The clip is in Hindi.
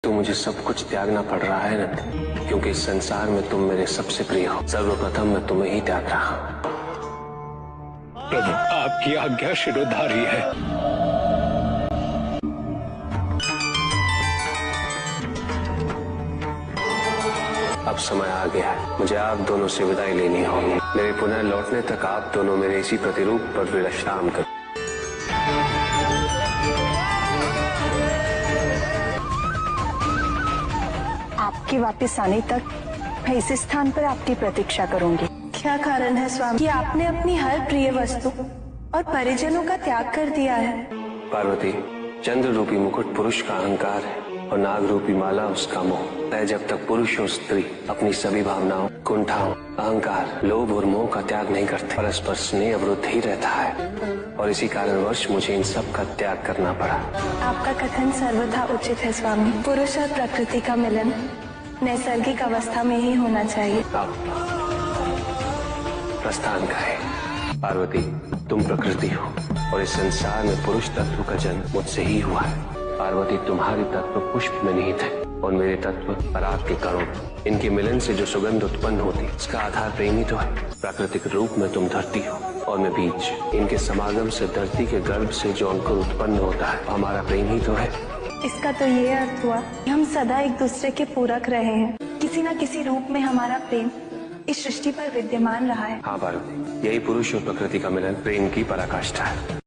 तो मुझे सब त्यागना त्यागना पड़ रहा है नंदिनी, क्योंकि इस संसार में तुम मेरे सबसे प्रिय हो। सर्वप्रथम मैं तुम्हें ही त्याग रहा हूँ। प्रभु, आपकी आज्ञा शिरोधारी है। अब समय आ गया है, मुझे आप दोनों से विदाई लेनी होगी। मेरे पुनः लौटने तक आप दोनों मेरे इसी प्रतिरूप पर विश्राम करो। आपके वापस आने तक मैं इस स्थान पर आपकी प्रतीक्षा करूंगी। क्या कारण है स्वामी कि आपने अपनी हर प्रिय वस्तु और परिजनों का त्याग कर दिया है? पार्वती, चंद्र रूपी मुकुट पुरुष का अहंकार है और नाग रूपी माला उसका मोह है। जब तक पुरुष और स्त्री अपनी सभी भावनाओं, कुंठाओं, अहंकार, लोभ और मोह का त्याग नहीं करते, परस्पर स्नेह अवरुद्ध ही रहता है और इसी कारणवश मुझे इन सब का त्याग करना पड़ा। आपका कथन सर्वथा उचित है स्वामी। पुरुष और प्रकृति का मिलन नैसर्गिक अवस्था में ही होना चाहिए। आप प्रस्थान का है। पार्वती, तुम प्रकृति हो और इस संसार में पुरुष तत्व का जन्म मुझसे ही हुआ है। पार्वती, तुम्हारे तत्व पुष्प में निहित है और मेरे तत्व पराग के कणों। इनके मिलन से जो सुगंध उत्पन्न होती, इसका आधार प्रेम ही तो है। प्राकृतिक रूप में तुम धरती हो और मैं बीज। इनके समागम से धरती के गर्भ से जो अंकुर उत्पन्न होता है, हमारा प्रेम ही तो है। इसका तो ये अर्थ हुआ कि हम सदा एक दूसरे के पूरक रहे हैं। किसी न किसी रूप में हमारा प्रेम इस सृष्टि पर विद्यमान रहा है। हाँ पार्वती, यही पुरुष और प्रकृति का मिलन प्रेम की पराकाष्ठा है।